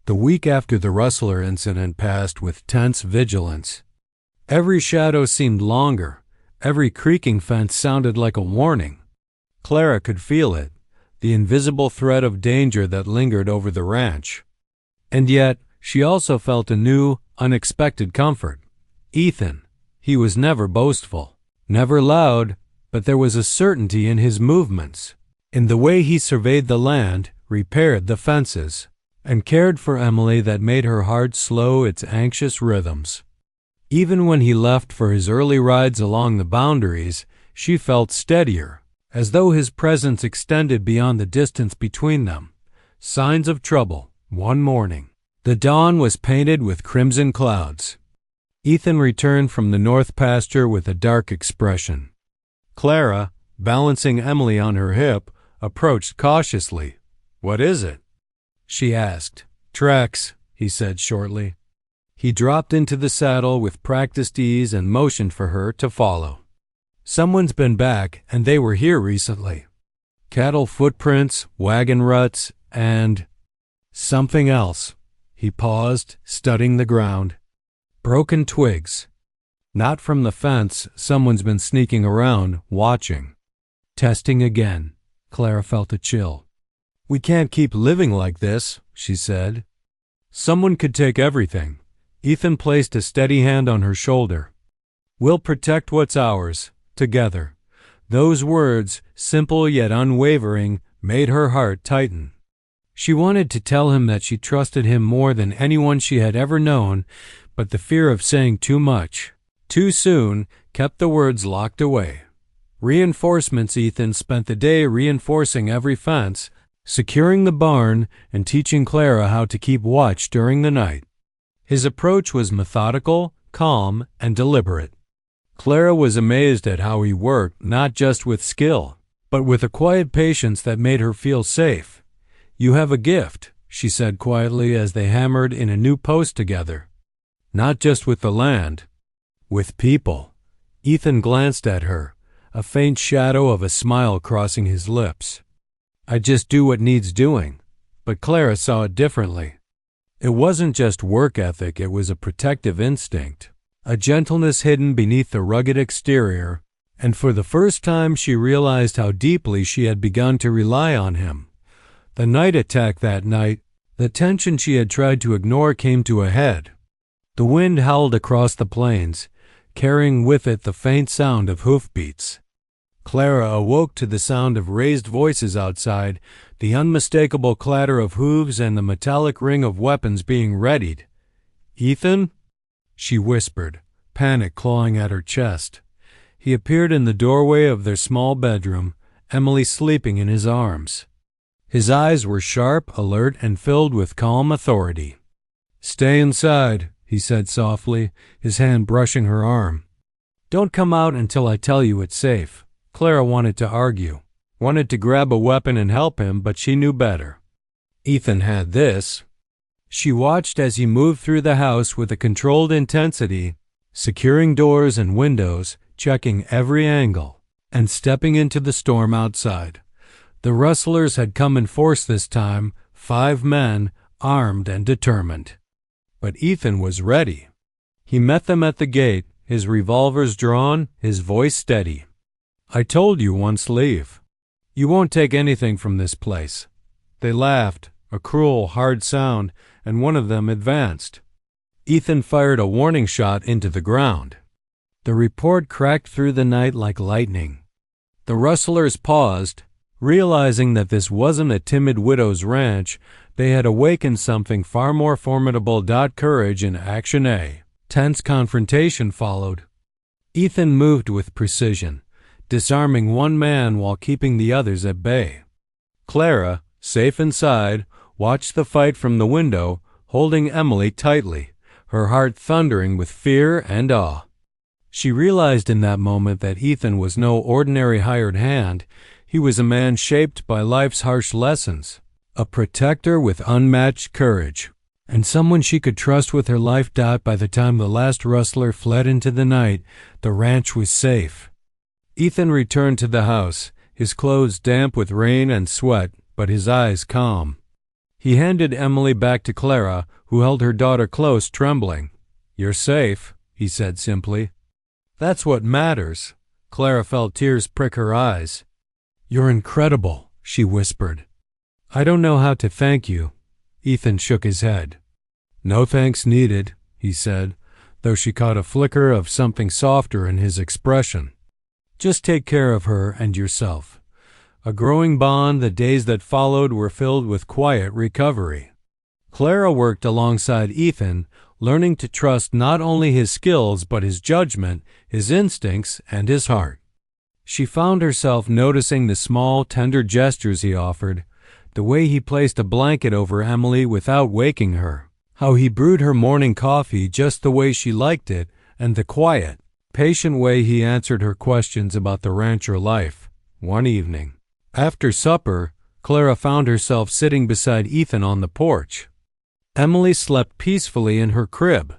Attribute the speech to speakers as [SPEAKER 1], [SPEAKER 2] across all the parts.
[SPEAKER 1] The week after the rustler incident passed with tense vigilance. Every shadow seemed longer. Every creaking fence sounded like a warning. Clara could feel it, the invisible threat of danger that lingered over the ranch. And yet, she also felt a new, unexpected comfort. Ethan. He was never boastful, never loud, but there was a certainty in his movements, in the way he surveyed the land, repaired the fences, and cared for Emily that made her heart slow its anxious rhythms. Even when he left for his early rides along the boundaries, she felt steadier, as though his presence extended beyond the distance between them. Signs of trouble. One morning, the dawn was painted with crimson clouds. Ethan returned from the north pasture with a dark expression. Clara, balancing Emily on her hip, approached cautiously. "What is it?" she asked. "Tracks," he said shortly. He dropped into the saddle with practiced ease and motioned for her to follow. "Someone's been back, and they were here recently. Cattle footprints, wagon ruts, and something else." He paused, studying the ground. "Broken twigs. Not from the fence. Someone's been sneaking around, watching." Testing again. Clara felt a chill. "We can't keep living like this," she said. "Someone could take everything." Ethan placed a steady hand on her shoulder. "We'll protect what's ours, together." Those words, simple yet unwavering, made her heart tighten. She wanted to tell him that she trusted him more than anyone she had ever known, but the fear of saying too much, too soon, kept the words locked away. Reinforcements. Ethan spent the day reinforcing every fence, securing the barn, and teaching Clara how to keep watch during the night. His approach was methodical, calm, and deliberate. Clara was amazed at how he worked, not just with skill, but with a quiet patience that made her feel safe. "You have a gift," she said quietly as they hammered in a new post together. "Not just with the land, with people." Ethan glanced at her, a faint shadow of a smile crossing his lips. "I just do what needs doing." But Clara saw it differently. It wasn't just work ethic, it was a protective instinct, a gentleness hidden beneath the rugged exterior, and for the first time she realized how deeply she had begun to rely on him. The night attack that night, the tension she had tried to ignore came to a head. The wind howled across the plains, carrying with it the faint sound of hoofbeats. Clara awoke to the sound of raised voices outside, the unmistakable clatter of hooves and the metallic ring of weapons being readied. "Ethan?" she whispered, panic clawing at her chest. He appeared in the doorway of their small bedroom, Emily sleeping in his arms. His eyes were sharp, alert, and filled with calm authority. "Stay inside," he said softly, his hand brushing her arm. "Don't come out until I tell you it's safe." Clara wanted to argue, wanted to grab a weapon and help him, but she knew better. Ethan had this. She watched as he moved through the house with a controlled intensity, securing doors and windows, checking every angle, and stepping into the storm outside. The rustlers had come in force this time, 5 men, armed and determined. But Ethan was ready. He met them at the gate, his revolvers drawn, his voice steady. "I told you once leave. You won't take anything from this place." They laughed, a cruel, hard sound, and one of them advanced. Ethan fired a warning shot into the ground. The report cracked through the night like lightning. The rustlers paused, realizing that this wasn't a timid widow's ranch. They had awakened something far more formidable. Courage in action. A tense confrontation followed. Ethan moved with precision, disarming one man while keeping the others at bay. Clara, safe inside, watched the fight from the window, holding Emily tightly, her heart thundering with fear and awe. She realized in that moment that Ethan was no ordinary hired hand. He was a man shaped by life's harsh lessons, a protector with unmatched courage, and someone she could trust with her life. By the time the last rustler fled into the night, the ranch was safe. Ethan returned to the house, his clothes damp with rain and sweat, but his eyes calm. He handed Emily back to Clara, who held her daughter close, trembling. "You're safe," he said simply. "That's what matters." Clara felt tears prick her eyes. "You're incredible," she whispered. "I don't know how to thank you." Ethan shook his head. "No thanks needed," he said, though she caught a flicker of something softer in his expression. "Just take care of her and yourself." A growing bond, the days that followed were filled with quiet recovery. Clara worked alongside Ethan, learning to trust not only his skills but his judgment, his instincts, and his heart. She found herself noticing the small, tender gestures he offered, the way he placed a blanket over Emily without waking her, how he brewed her morning coffee just the way she liked it, and the quiet, patient way he answered her questions about the rancher life. One evening, after supper, Clara found herself sitting beside Ethan on the porch. Emily slept peacefully in her crib.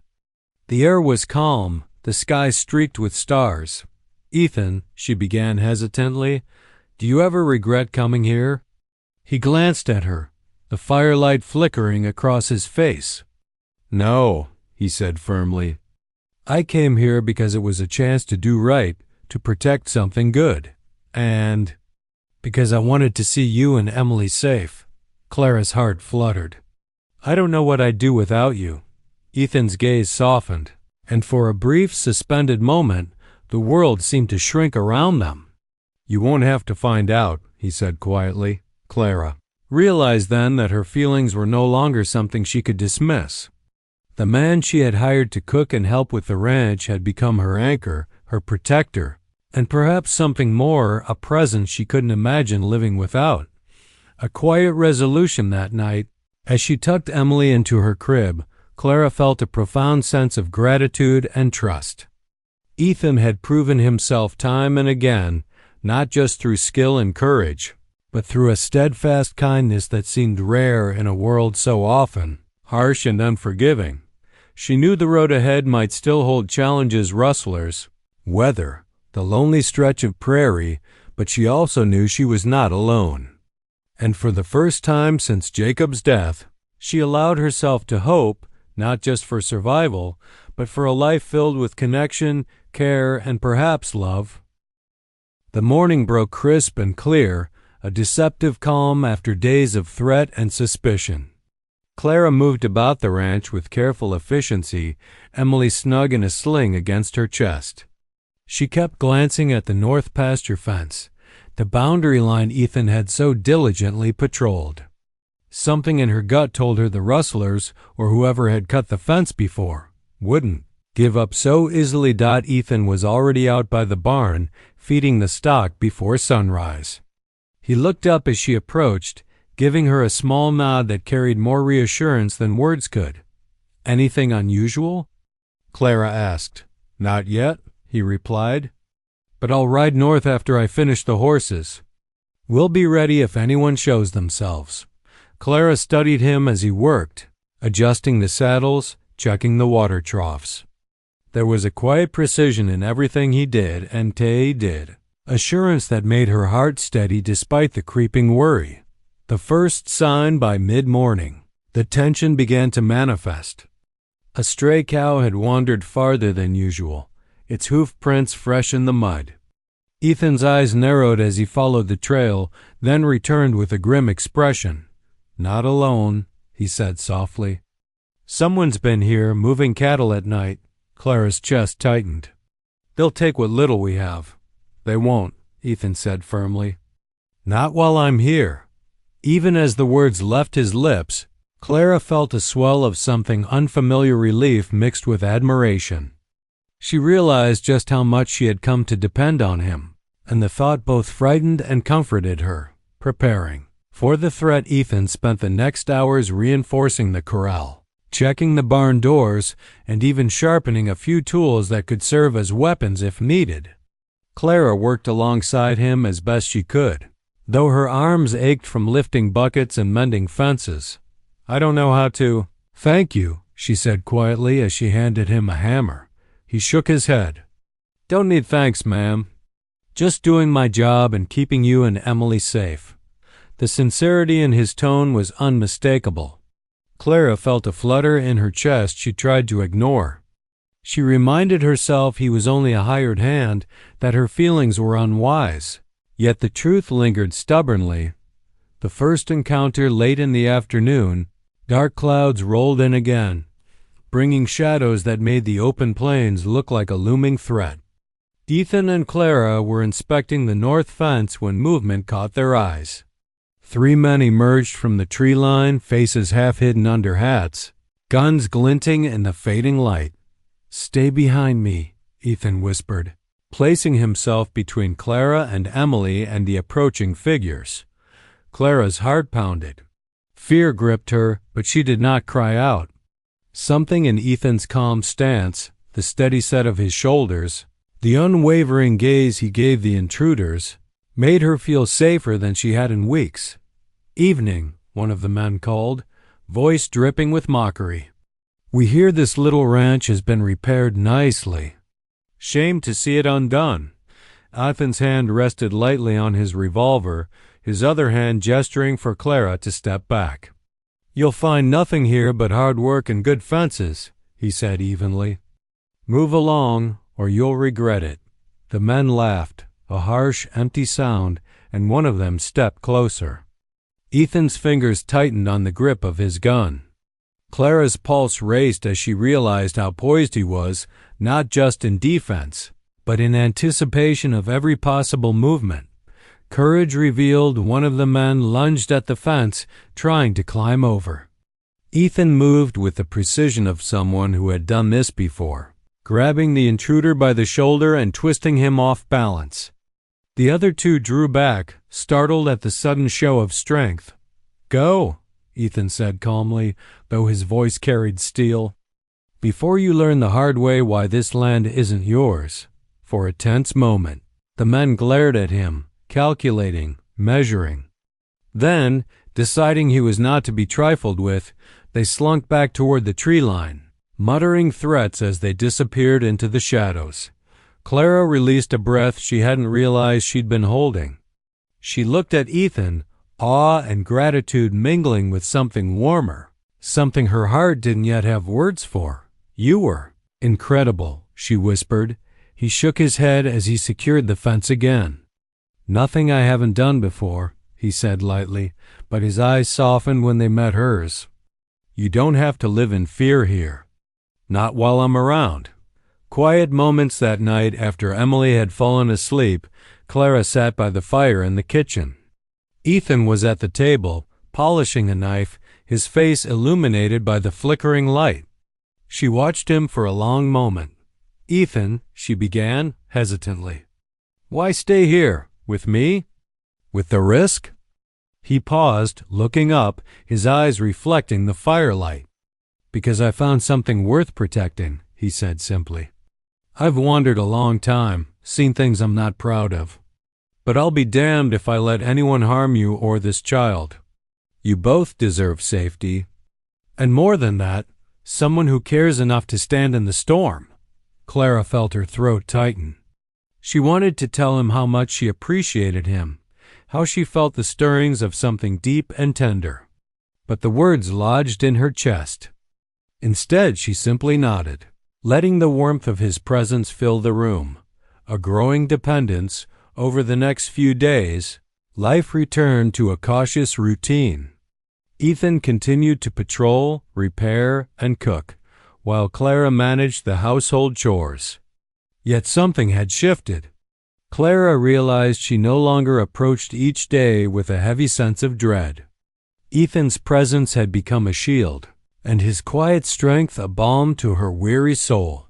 [SPEAKER 1] The air was calm, the sky streaked with stars. "Ethan," she began hesitantly, "do you ever regret coming here?" He glanced at her, the firelight flickering across his face. "No," he said firmly. "I came here because it was a chance to do right, to protect something good, and because I wanted to see you and Emily safe." Clara's heart fluttered. "I don't know what I'd do without you." Ethan's gaze softened, and for a brief, suspended moment, the world seemed to shrink around them. "You won't have to find out," he said quietly. Clara realized then that her feelings were no longer something she could dismiss. The man she had hired to cook and help with the ranch had become her anchor, her protector, and perhaps something more, a presence she couldn't imagine living without. A quiet resolution that night. As she tucked Emily into her crib, Clara felt a profound sense of gratitude and trust. Ethan had proven himself time and again, not just through skill and courage, but through a steadfast kindness that seemed rare in a world so often harsh and unforgiving. She knew the road ahead might still hold challenges, rustlers, weather, the lonely stretch of prairie, but she also knew she was not alone. And for the first time since Jacob's death, she allowed herself to hope, not just for survival, but for a life filled with connection, care, and perhaps love. The morning broke crisp and clear, a deceptive calm after days of threat and suspicion. Clara moved about the ranch with careful efficiency, Emily snug in a sling against her chest. She kept glancing at the north pasture fence, the boundary line Ethan had so diligently patrolled. Something in her gut told her the rustlers, or whoever had cut the fence before, wouldn't give up so easily. Ethan was already out by the barn, feeding the stock before sunrise. He looked up as she approached, giving her a small nod that carried more reassurance than words could. "Anything unusual?" Clara asked. "Not yet," he replied. "But I'll ride north after I finish the horses. We'll be ready if anyone shows themselves." Clara studied him as he worked, adjusting the saddles, checking the water troughs. There was a quiet precision in everything he did and Tay did, assurance that made her heart steady despite the creeping worry. The first sign by mid-morning, the tension began to manifest. A stray cow had wandered farther than usual, its hoof prints fresh in the mud. Ethan's eyes narrowed as he followed the trail, then returned with a grim expression. "Not alone," he said softly. "Someone's been here, moving cattle at night." Clara's chest tightened. "They'll take what little we have." "They won't," Ethan said firmly. "Not while I'm here." Even as the words left his lips, Clara felt a swell of something unfamiliar relief mixed with admiration. She realized just how much she had come to depend on him, and the thought both frightened and comforted her. Preparing for the threat, Ethan spent the next hours reinforcing the corral, checking the barn doors, and even sharpening a few tools that could serve as weapons if needed. Clara worked alongside him as best she could, though her arms ached from lifting buckets and mending fences. "I don't know how to—" "Thank you," she said quietly as she handed him a hammer. He shook his head. "Don't need thanks, ma'am. Just doing my job and keeping you and Emily safe." The sincerity in his tone was unmistakable. Clara felt a flutter in her chest she tried to ignore. She reminded herself he was only a hired hand, that her feelings were unwise. Yet the truth lingered stubbornly. The first encounter late in the afternoon, dark clouds rolled in again, bringing shadows that made the open plains look like a looming threat. Ethan and Clara were inspecting the north fence when movement caught their eyes. 3 men emerged from the tree line, faces half hidden under hats, guns glinting in the fading light. "Stay behind me," Ethan whispered, placing himself between Clara and Emily and the approaching figures. Clara's heart pounded. Fear gripped her, but she did not cry out. Something in Ethan's calm stance, the steady set of his shoulders, the unwavering gaze he gave the intruders, made her feel safer than she had in weeks. "Evening," one of the men called, voice dripping with mockery. "We hear this little ranch has been repaired nicely." "Shame to see it undone." Ethan's hand rested lightly on his revolver, his other hand gesturing for Clara to step back. "You'll find nothing here but hard work and good fences," he said evenly. "Move along, or you'll regret it." The men laughed, a harsh, empty sound, and one of them stepped closer. Ethan's fingers tightened on the grip of his gun. Clara's pulse raced as she realized how poised he was, not just in defense, but in anticipation of every possible movement. Courage revealed, one of the men lunged at the fence, trying to climb over. Ethan moved with the precision of someone who had done this before, grabbing the intruder by the shoulder and twisting him off balance. The other 2 drew back, startled at the sudden show of strength. "Go," Ethan said calmly, though his voice carried steel. "Before you learn the hard way why this land isn't yours." For a tense moment, the men glared at him, calculating, measuring. Then, deciding he was not to be trifled with, they slunk back toward the tree line, muttering threats as they disappeared into the shadows. Clara released a breath she hadn't realized she'd been holding. She looked at Ethan, awe and gratitude mingling with something warmer, something her heart didn't yet have words for. "You were incredible," she whispered. He shook his head as he secured the fence again. "Nothing I haven't done before," he said lightly, but his eyes softened when they met hers. "You don't have to live in fear here. Not while I'm around." Quiet moments that night after Emily had fallen asleep, Clara sat by the fire in the kitchen. Ethan was at the table, polishing a knife, his face illuminated by the flickering light. She watched him for a long moment. "Ethan," she began, hesitantly, "why stay here? With me? With the risk?" He paused, looking up, his eyes reflecting the firelight. "Because I found something worth protecting," he said simply. "I've wandered a long time, seen things I'm not proud of. But I'll be damned if I let anyone harm you or this child. You both deserve safety. And more than that, someone who cares enough to stand in the storm." Clara felt her throat tighten. She wanted to tell him how much she appreciated him, how she felt the stirrings of something deep and tender. But the words lodged in her chest. Instead, she simply nodded, letting the warmth of his presence fill the room. A growing dependence. Over the next few days, life returned to a cautious routine. Ethan continued to patrol, repair, and cook, while Clara managed the household chores. Yet something had shifted. Clara realized she no longer approached each day with a heavy sense of dread. Ethan's presence had become a shield, and his quiet strength a balm to her weary soul.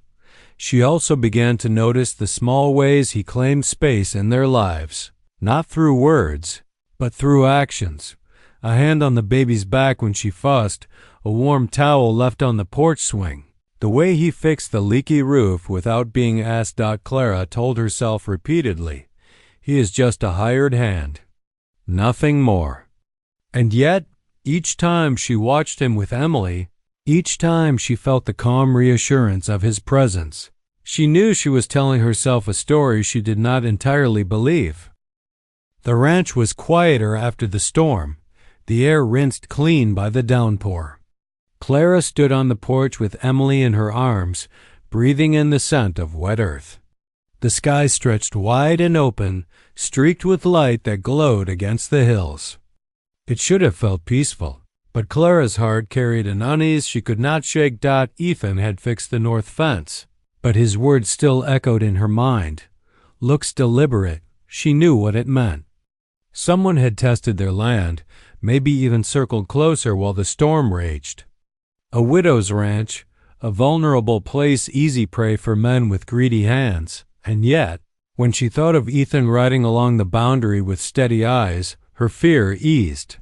[SPEAKER 1] She also began to notice the small ways he claimed space in their lives, not through words, but through actions. A hand on the baby's back when she fussed, a warm towel left on the porch swing. The way he fixed the leaky roof without being asked. Clara told herself repeatedly, he is just a hired hand. Nothing more. And yet, each time she watched him with Emily, each time she felt the calm reassurance of his presence, she knew she was telling herself a story she did not entirely believe. The ranch was quieter after the storm, the air rinsed clean by the downpour. Clara stood on the porch with Emily in her arms, breathing in the scent of wet earth. The sky stretched wide and open, streaked with light that glowed against the hills. It should have felt peaceful, but Clara's heart carried an unease she could not shake. Ethan had fixed the north fence, but his words still echoed in her mind. Looks deliberate. She knew what it meant. Someone had tested their land, maybe even circled closer while the storm raged. A widow's ranch, a vulnerable place, easy prey for men with greedy hands. And yet, when she thought of Ethan riding along the boundary with steady eyes, her fear eased.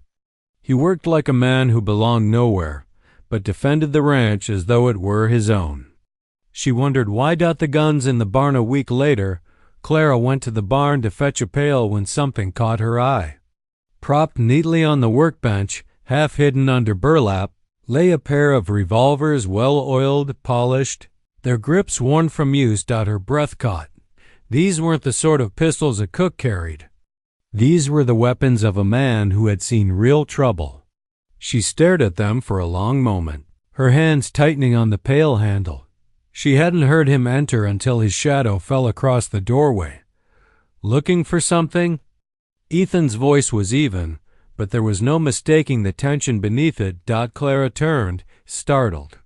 [SPEAKER 1] He worked like a man who belonged nowhere, but defended the ranch as though it were his own. She wondered why. The guns in the barn. A week later, Clara went to the barn to fetch a pail when something caught her eye. Propped neatly on the workbench, half hidden under burlap, lay a pair of revolvers, well-oiled, polished, their grips worn from use. Her breath caught. These weren't the sort of pistols a cook carried. These were the weapons of a man who had seen real trouble. She stared at them for a long moment, her hands tightening on the pail handle. She hadn't heard him enter until his shadow fell across the doorway. Looking for something? Ethan's voice was even, but there was no mistaking the tension beneath it. Clara turned, startled.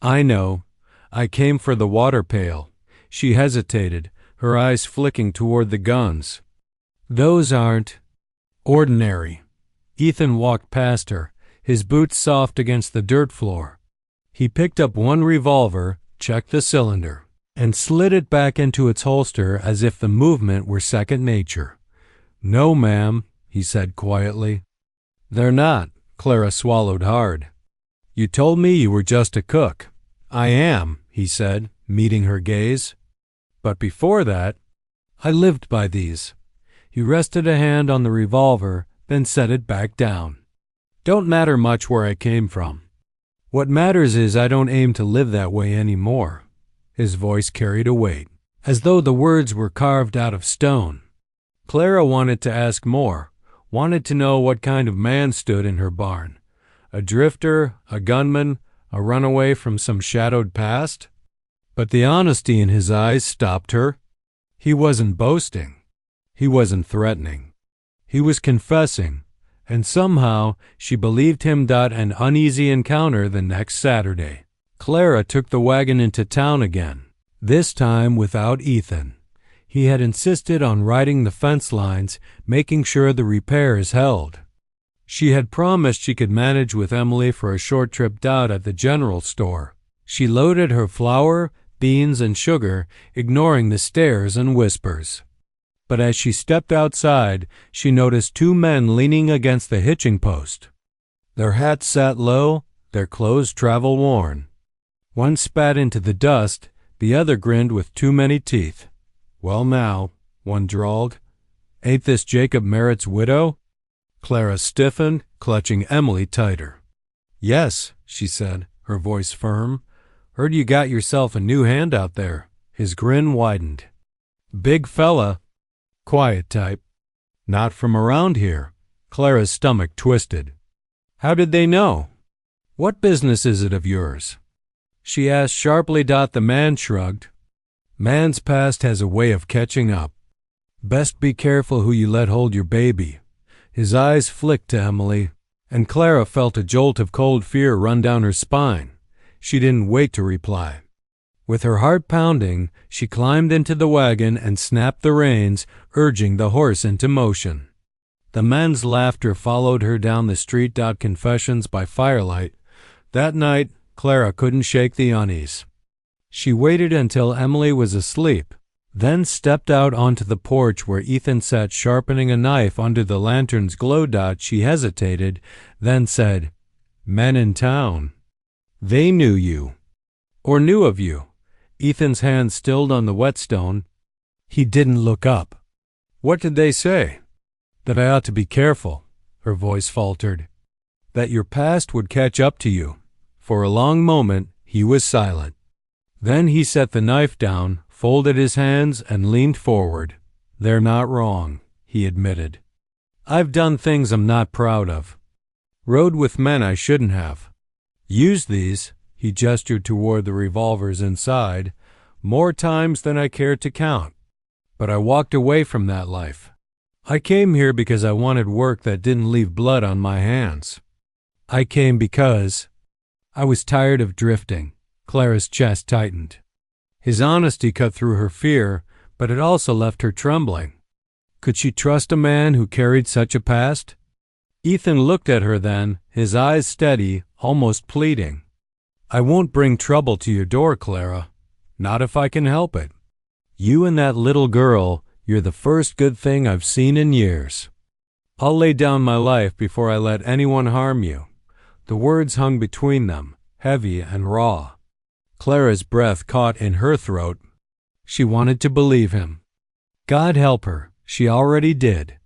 [SPEAKER 1] I know. I came for the water pail. She hesitated, her eyes flicking toward the guns. Those aren't ordinary. Ethan walked past her, his boots soft against the dirt floor. He picked up one revolver, checked the cylinder, and slid it back into its holster as if the movement were second nature. No, ma'am, he said quietly. They're not. Clara swallowed hard. You told me you were just a cook. I am, he said, meeting her gaze. But before that, I lived by these. He rested a hand on the revolver, then set it back down. Don't matter much where I came from. What matters is I don't aim to live that way anymore. His voice carried a weight, as though the words were carved out of stone. Clara wanted to ask more, wanted to know what kind of man stood in her barn. A drifter, a gunman, a runaway from some shadowed past? But the honesty in his eyes stopped her. He wasn't boasting. He wasn't threatening. He was confessing, and somehow she believed him. An uneasy encounter the next Saturday. Clara took the wagon into town again, this time without Ethan. He had insisted on riding the fence lines, making sure the repairs held. She had promised she could manage with Emily for a short trip. At the general store, she loaded her flour, beans, and sugar, ignoring the stares and whispers. But as she stepped outside, she noticed two men leaning against the hitching post. Their hats sat low, their clothes travel-worn. One spat into the dust, the other grinned with too many teeth. Well now, one drawled, ain't this Jacob Merritt's widow? Clara stiffened, clutching Emily tighter. Yes, she said, her voice firm. Heard you got yourself a new hand out there. His grin widened. Big fella. Quiet type. Not from around here. Clara's stomach twisted. How did they know? What business is it of yours? She asked sharply. The man shrugged. Man's past has a way of catching up. Best be careful who you let hold your baby. His eyes flicked to Emily, and Clara felt a jolt of cold fear run down her spine. She didn't wait to reply. With her heart pounding, she climbed into the wagon and snapped the reins, urging the horse into motion. The men's laughter followed her down the street. Confessions by firelight. That night, Clara couldn't shake the unease. She waited until Emily was asleep, then stepped out onto the porch where Ethan sat sharpening a knife under the lantern's glow. She hesitated, then said, Men in town. They knew you. Or knew of you. Ethan's hand stilled on the whetstone. He didn't look up. What did they say? That I ought to be careful, her voice faltered. That your past would catch up to you. For a long moment, he was silent. Then he set the knife down, folded his hands, and leaned forward. They're not wrong, he admitted. I've done things I'm not proud of. Rode with men I shouldn't have. Used these," he gestured toward the revolvers inside, "more times than I cared to count. But I walked away from that life. I came here because I wanted work that didn't leave blood on my hands. I came because I was tired of drifting." Clara's chest tightened. His honesty cut through her fear, but it also left her trembling. Could she trust a man who carried such a past? Ethan looked at her then, his eyes steady, almost pleading. "I won't bring trouble to your door, Clara. Not if I can help it. You and that little girl, you're the first good thing I've seen in years. I'll lay down my life before I let anyone harm you." The words hung between them, heavy and raw. Clara's breath caught in her throat. She wanted to believe him. God help her, she already did.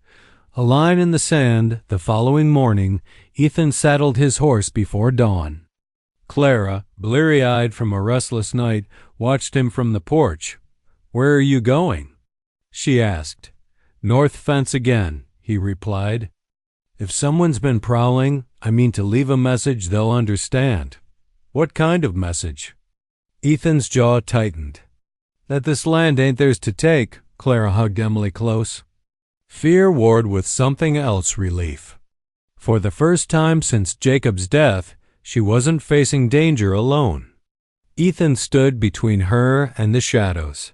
[SPEAKER 1] A line in the sand, the following morning, Ethan saddled his horse before dawn. Clara, bleary-eyed from a restless night, watched him from the porch. "Where are you going?" she asked. "North fence again," he replied. "If someone's been prowling, I mean to leave a message they'll understand." "What kind of message?" Ethan's jaw tightened. "That this land ain't theirs to take." Clara hugged Emily close. Fear warred with something else, relief. For the first time since Jacob's death, she wasn't facing danger alone. Ethan stood between her and the shadows.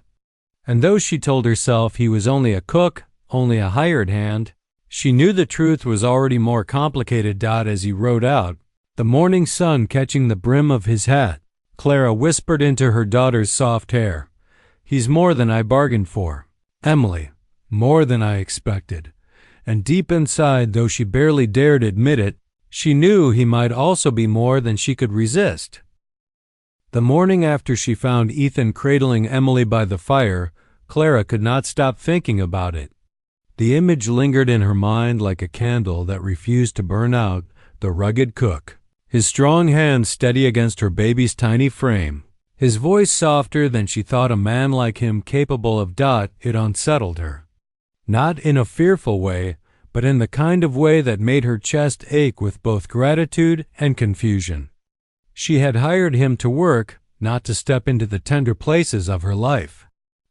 [SPEAKER 1] And though she told herself he was only a cook, only a hired hand, she knew the truth was already more complicated. As he rode out, the morning sun catching the brim of his hat, Clara whispered into her daughter's soft hair, "He's more than I bargained for, Emily, more than I expected." And deep inside, though she barely dared admit it, she knew he might also be more than she could resist. The morning after she found Ethan cradling Emily by the fire, Clara could not stop thinking about it. The image lingered in her mind like a candle that refused to burn out, the rugged cook, his strong hands steady against her baby's tiny frame, his voice softer than she thought a man like him capable of. It unsettled her. Not in a fearful way, but in the kind of way that made her chest ache with both gratitude and confusion. She had hired him to work, not to step into the tender places of her life.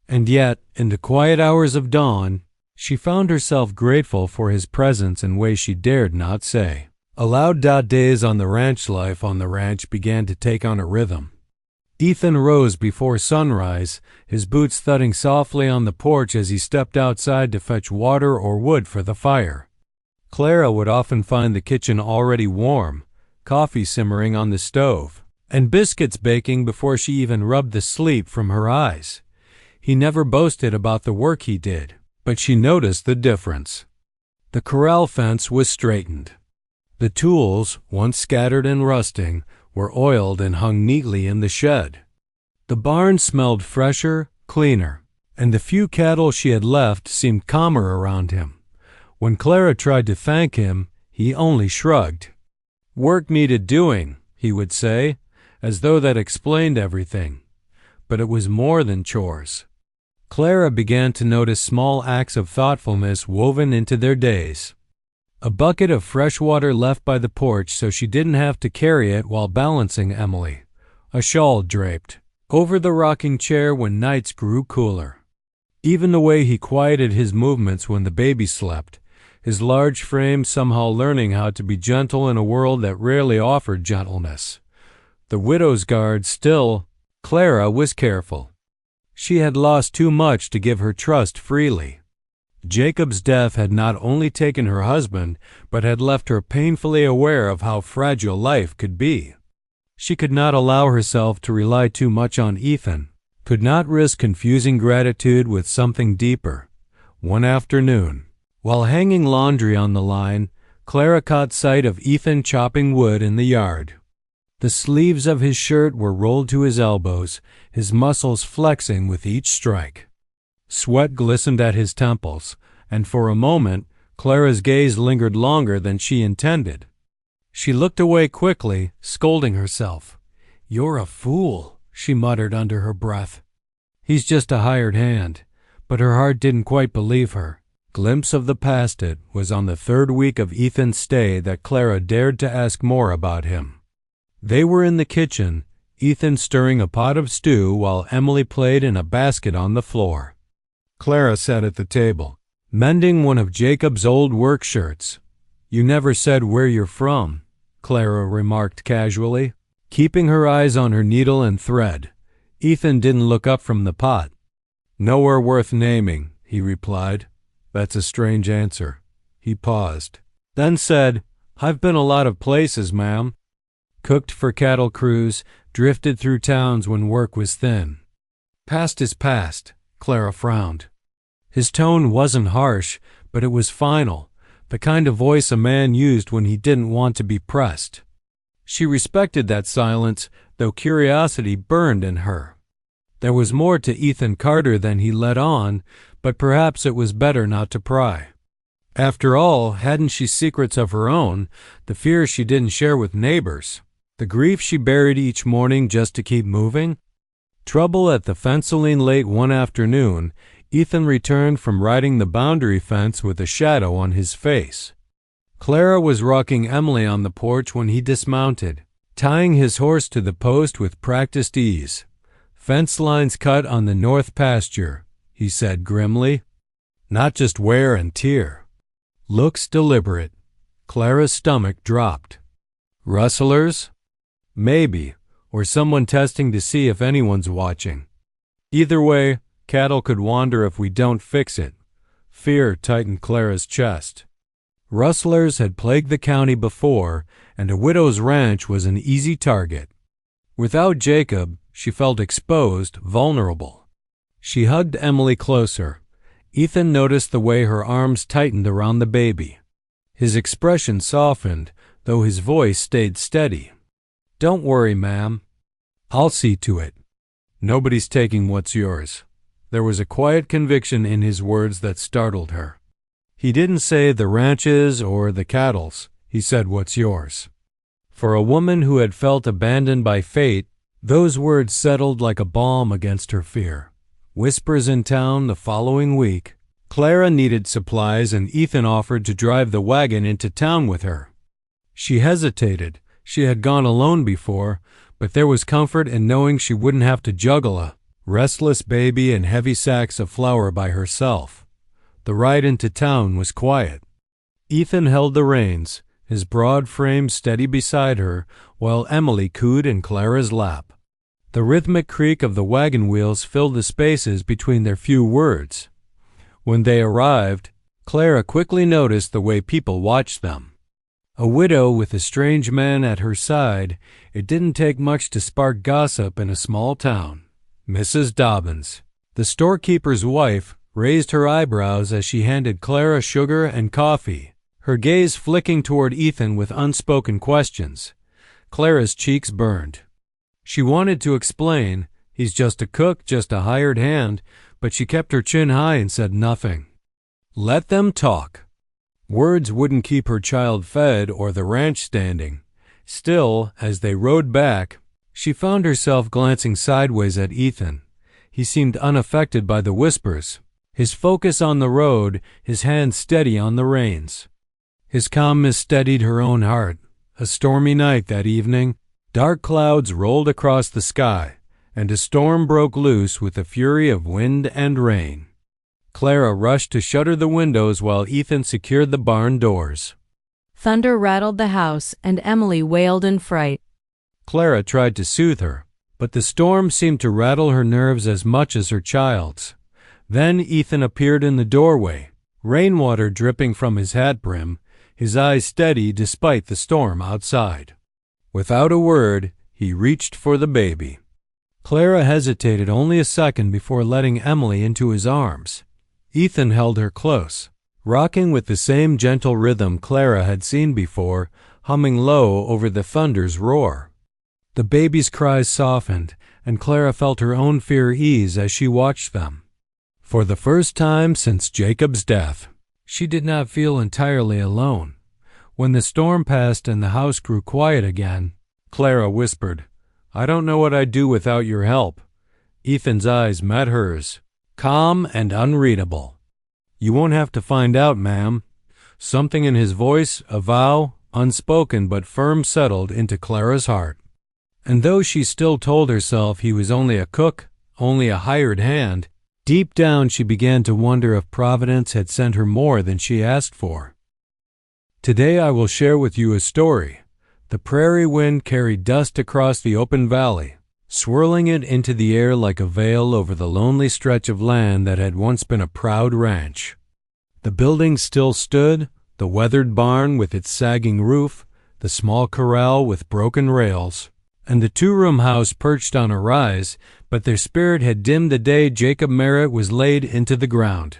[SPEAKER 1] And yet, in the quiet hours of dawn, she found herself grateful for his presence in ways she dared not say. Aloud. Days on the ranch life on the ranch began to take on a rhythm. Ethan rose before sunrise, his boots thudding softly on the porch as he stepped outside to fetch water or wood for the fire. Clara would often find the kitchen already warm, coffee simmering on the stove, and biscuits baking before she even rubbed the sleep from her eyes. He never boasted about the work he did, but she noticed the difference. The corral fence was straightened. The tools, once scattered and rusting, were oiled and hung neatly in the shed. The barn smelled fresher, cleaner, and the few cattle she had left seemed calmer around him. When Clara tried to thank him, he only shrugged. "Work needed doing," he would say, as though that explained everything. But it was more than chores. Clara began to notice small acts of thoughtfulness woven into their days. A bucket of fresh water left by the porch so she didn't have to carry it while balancing Emily. A shawl draped over the rocking chair when nights grew cooler. Even the way he quieted his movements when the baby slept, his large frame somehow learning how to be gentle in a world that rarely offered gentleness. The widow's guard still. Clara was careful. She had lost too much to give her trust freely. Jacob's death had not only taken her husband, but had left her painfully aware of how fragile life could be. She could not allow herself to rely too much on Ethan, could not risk confusing gratitude with something deeper. One afternoon, while hanging laundry on the line, Clara caught sight of Ethan chopping wood in the yard. The sleeves of his shirt were rolled to his elbows, his muscles flexing with each strike. Sweat glistened at his temples, and for a moment Clara's gaze lingered longer than she intended. She looked away quickly, scolding herself. "You're a fool," she muttered under her breath. "He's just a hired hand." But her heart didn't quite believe her. glimpse of the past. It was on the third week of Ethan's stay that Clara dared to ask more about him. They were in the kitchen, Ethan stirring a pot of stew while Emily played in a basket on the floor. Clara sat at the table, mending one of Jacob's old work shirts. "You never said where you're from," Clara remarked casually, keeping her eyes on her needle and thread. Ethan didn't look up from the pot. "Nowhere worth naming," he replied. "That's a strange answer." He paused, then said, "I've been a lot of places, ma'am. Cooked for cattle crews, drifted through towns when work was thin." "Past is past," Clara frowned. His tone wasn't harsh, but it was final, the kind of voice a man used when he didn't want to be pressed. She respected that silence, though curiosity burned in her. There was more to Ethan Carter than he let on, but perhaps it was better not to pry. After all, hadn't she secrets of her own, the fears she didn't share with neighbors, the grief she buried each morning just to keep moving? Trouble at the fenceline. Late one afternoon, Ethan returned from riding the boundary fence with a shadow on his face. Clara was rocking Emily on the porch when he dismounted, tying his horse to the post with practiced ease. "Fence lines cut on the north pasture," he said grimly. "Not just wear and tear." Looks deliberate. Clara's stomach dropped. "Rustlers? Maybe, or someone testing to see if anyone's watching. Either way, cattle could wander if we don't fix it." Fear tightened Clara's chest. Rustlers had plagued the county before, and a widow's ranch was an easy target. Without Jacob, she felt exposed, vulnerable. She hugged Emily closer. Ethan noticed the way her arms tightened around the baby. His expression softened, though his voice stayed steady. "Don't worry, ma'am. I'll see to it. Nobody's taking what's yours." There was a quiet conviction in his words that startled her. He didn't say the ranches or the cattle's. He said what's yours. For a woman who had felt abandoned by fate, those words settled like a balm against her fear. Whispers in town the following week. Clara needed supplies and Ethan offered to drive the wagon into town with her. She hesitated. She had gone alone before, but there was comfort in knowing she wouldn't have to juggle a restless baby and heavy sacks of flour by herself. The ride into town was quiet. Ethan held the reins, his broad frame steady beside her, while Emily cooed in Clara's lap. The rhythmic creak of the wagon wheels filled the spaces between their few words. When they arrived, Clara quickly noticed the way people watched them. A widow with a strange man at her side, it didn't take much to spark gossip in a small town. Mrs. Dobbins, the storekeeper's wife, raised her eyebrows as she handed Clara sugar and coffee, her gaze flicking toward Ethan with unspoken questions. Clara's cheeks burned. She wanted to explain, "He's just a cook, just a hired hand," but she kept her chin high and said nothing. Let them talk. Words wouldn't keep her child fed or the ranch standing. Still, as they rode back, she found herself glancing sideways at Ethan. He seemed unaffected by the whispers, his focus on the road, his hand steady on the reins. His calmness steadied her own heart. A stormy night that evening. Dark clouds rolled across the sky, and a storm broke loose with the fury of wind and rain. Clara rushed to shutter the windows while Ethan secured the barn doors.
[SPEAKER 2] Thunder rattled the house, and Emily wailed in fright.
[SPEAKER 1] Clara tried to soothe her, but the storm seemed to rattle her nerves as much as her child's. Then Ethan appeared in the doorway, rainwater dripping from his hat brim, his eyes steady despite the storm outside. Without a word, he reached for the baby. Clara hesitated only a second before letting Emily into his arms. Ethan held her close, rocking with the same gentle rhythm Clara had seen before, humming low over the thunder's roar. The baby's cries softened, and Clara felt her own fear ease as she watched them. For the first time since Jacob's death, she did not feel entirely alone. When the storm passed and the house grew quiet again, Clara whispered, "I don't know what I'd do without your help." Ethan's eyes met hers, calm and unreadable. "You won't have to find out, ma'am." Something in his voice, a vow, unspoken but firm, settled into Clara's heart. And though she still told herself he was only a cook, only a hired hand, deep down she began to wonder if Providence had sent her more than she asked for. Today I will share with you a story. The prairie wind carried dust across the open valley, swirling it into the air like a veil over the lonely stretch of land that had once been a proud ranch. The buildings still stood, the weathered barn with its sagging roof, the small corral with broken rails, and the two-room house perched on a rise, but their spirit had dimmed the day Jacob Merritt was laid into the ground.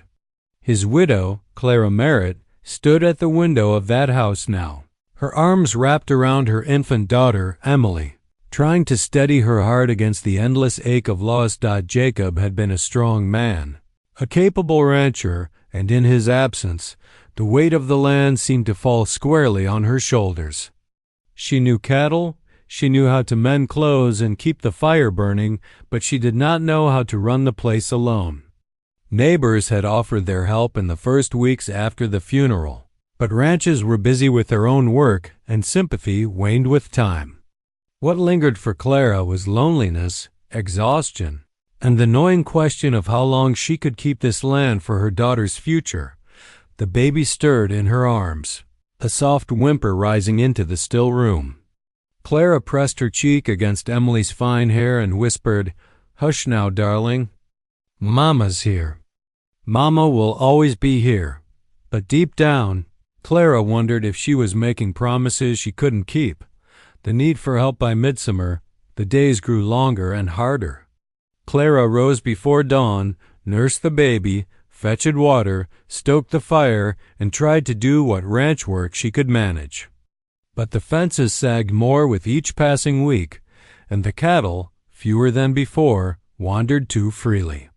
[SPEAKER 1] His widow, Clara Merritt, stood at the window of that house now, her arms wrapped around her infant daughter, Emily, trying to steady her heart against the endless ache of loss. Jacob had been a strong man, a capable rancher, and in his absence, the weight of the land seemed to fall squarely on her shoulders. She knew cattle, she knew how to mend clothes and keep the fire burning, but she did not know how to run the place alone. Neighbors had offered their help in the first weeks after the funeral, but ranchers were busy with their own work, and sympathy waned with time. What lingered for Clara was loneliness, exhaustion, and the gnawing question of how long she could keep this land for her daughter's future. The baby stirred in her arms, a soft whimper rising into the still room. Clara pressed her cheek against Emily's fine hair and whispered, "Hush now, darling. Mama's here. Mama will always be here." But deep down, Clara wondered if she was making promises she couldn't keep. The need for help by midsummer, the days grew longer and harder. Clara rose before dawn, nursed the baby, fetched water, stoked the fire, and tried to do what ranch work she could manage. But the fences sagged more with each passing week, and the cattle, fewer than before, wandered too freely.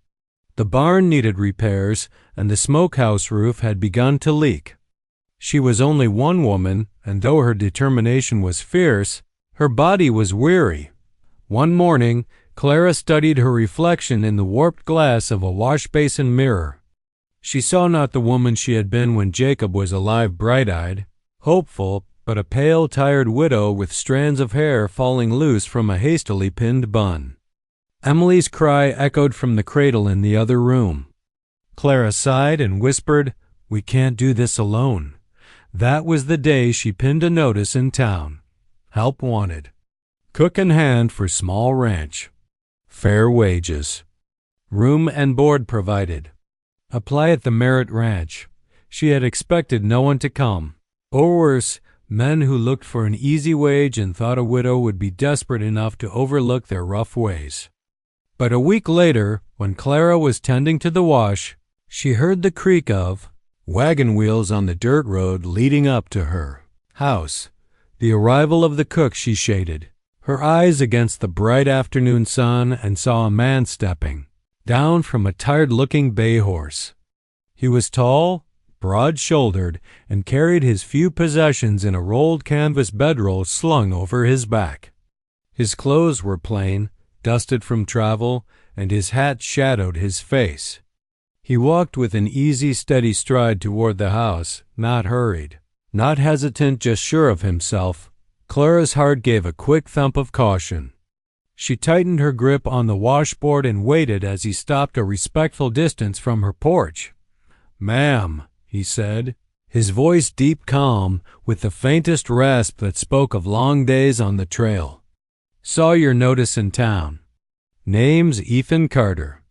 [SPEAKER 1] The barn needed repairs, and the smokehouse roof had begun to leak. She was only one woman, and though her determination was fierce, her body was weary. One morning, Clara studied her reflection in the warped glass of a wash-basin mirror. She saw not the woman she had been when Jacob was alive, bright-eyed, hopeful, but a pale, tired widow with strands of hair falling loose from a hastily pinned bun. Emily's cry echoed from the cradle in the other room. Clara sighed and whispered, "We can't do this alone." That was the day she pinned a notice in town. Help wanted. Cook in hand for small ranch. Fair wages. Room and board provided. Apply at the Merritt Ranch. She had expected no one to come. Or worse, men who looked for an easy wage and thought a widow would be desperate enough to overlook their rough ways. But a week later, when Clara was tending to the wash, she heard the creak of wagon wheels on the dirt road leading up to her house. The arrival of the cook she shaded, her eyes against the bright afternoon sun, and saw a man stepping down from a tired-looking bay horse. He was tall, broad-shouldered, and carried his few possessions in a rolled canvas bedroll slung over his back. His clothes were plain, dusted from travel, and his hat shadowed his face. He walked with an easy, steady stride toward the house, not hurried, not hesitant, just sure of himself. Clara's heart gave a quick thump of caution. She tightened her grip on the washboard and waited as he stopped a respectful distance from her porch. "Ma'am," he said, his voice deep calm, with the faintest rasp that spoke of long days on the trail. "Saw your notice in town. Name's Ethan Carter.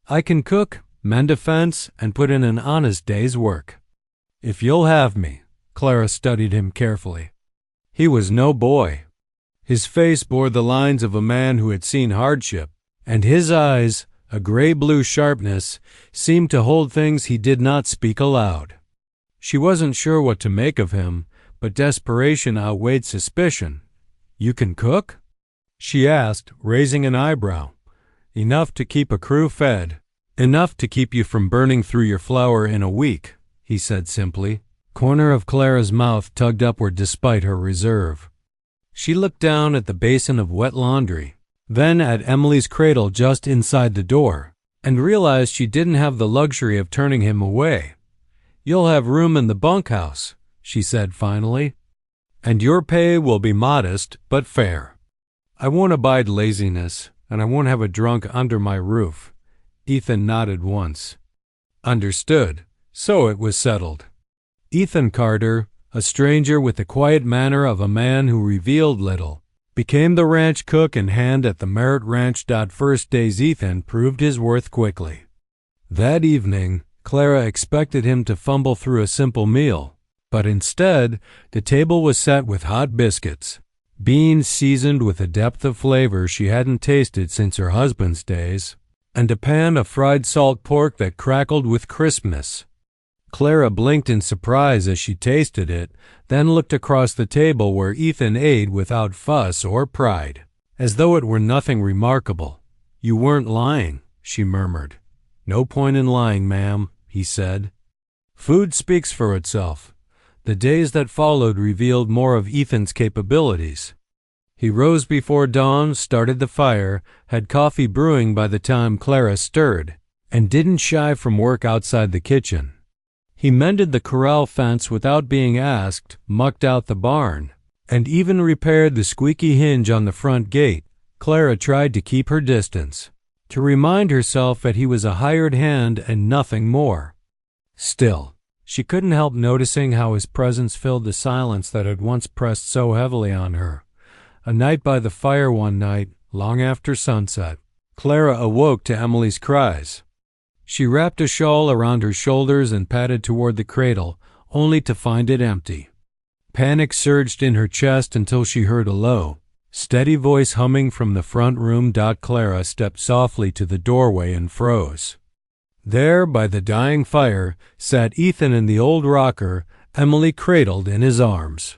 [SPEAKER 1] I can cook, mend a fence, and put in an honest day's work. If you'll have me." Clara studied him carefully. He was no boy. His face bore the lines of a man who had seen hardship, and his eyes, a gray-blue sharpness, seemed to hold things he did not speak aloud. She wasn't sure what to make of him, but desperation outweighed suspicion. "You can cook?" she asked, raising an eyebrow. "Enough to keep a crew fed. Enough to keep you from burning through your flour in a week," he said simply. Corner of Clara's mouth tugged upward despite her reserve. She looked down at the basin of wet laundry, then at Emily's cradle just inside the door. and realized she didn't have the luxury of turning him away. "You'll have room in the bunkhouse," she said finally, "and your pay will be modest but fair. I won't abide laziness, and I won't have a drunk under my roof." Ethan nodded once. Understood. So it was settled. Ethan Carter, a stranger with the quiet manner of a man who revealed little, became the ranch cook and hand at the Merritt Ranch. First days Ethan proved his worth quickly. That evening, Clara expected him to fumble through a simple meal, but instead, the table was set with hot biscuits, beans seasoned with a depth of flavor she hadn't tasted since her husband's days, and a pan of fried salt pork that crackled with crispness. Clara blinked in surprise as she tasted it, then looked across the table where Ethan ate without fuss or pride, as though it were nothing remarkable. "You weren't lying," she murmured. "No point in lying, ma'am," he said. Food speaks for itself. The days that followed revealed more of Ethan's capabilities. He rose before dawn, started the fire, had coffee brewing by the time Clara stirred, and didn't shy from work outside the kitchen. He mended the corral fence without being asked, mucked out the barn, and even repaired the squeaky hinge on the front gate. Clara tried to keep her distance, to remind herself that he was a hired hand and nothing more. Still, she couldn't help noticing how his presence filled the silence that had once pressed so heavily on her. A night by the fire one night, long after sunset, Clara awoke to Emily's cries. She wrapped a shawl around her shoulders and padded toward the cradle, only to find it empty. Panic surged in her chest until she heard a low, steady voice humming from the front room. Clara stepped softly to the doorway and froze. There, by the dying fire, sat Ethan in the old rocker, Emily cradled in his arms.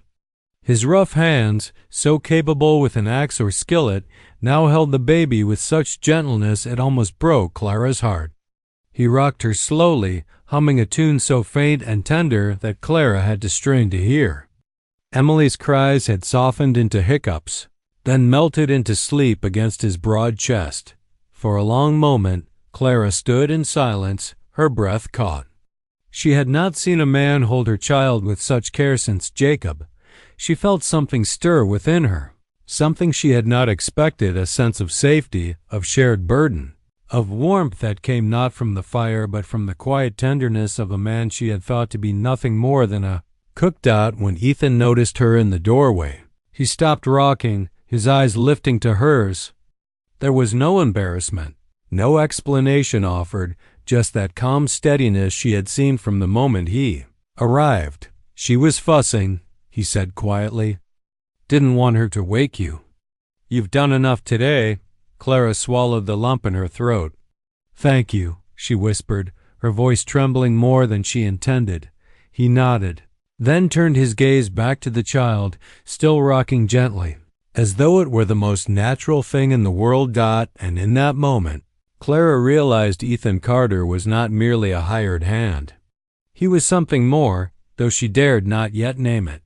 [SPEAKER 1] His rough hands, so capable with an axe or skillet, now held the baby with such gentleness it almost broke Clara's heart. He rocked her slowly, humming a tune so faint and tender that Clara had to strain to hear. Emily's cries had softened into hiccups, then melted into sleep against his broad chest. For a long moment, Clara stood in silence, her breath caught. She had not seen a man hold her child with such care since Jacob. She felt something stir within her, something she had not expected, a sense of safety, of shared burden, of warmth that came not from the fire but from the quiet tenderness of a man she had thought to be nothing more than a cook. When Ethan noticed her in the doorway, he stopped rocking, his eyes lifting to hers. There was no embarrassment, no explanation offered, just that calm steadiness she had seen from the moment he arrived. "She was fussing," he said quietly. "Didn't want her to wake you." "You've done enough today." Clara swallowed the lump in her throat. "Thank you," she whispered, her voice trembling more than she intended. He nodded, then turned his gaze back to the child, still rocking gently, as though it were the most natural thing in the world. And in that moment, Clara realized Ethan Carter was not merely a hired hand. He was something more, though she dared not yet name it.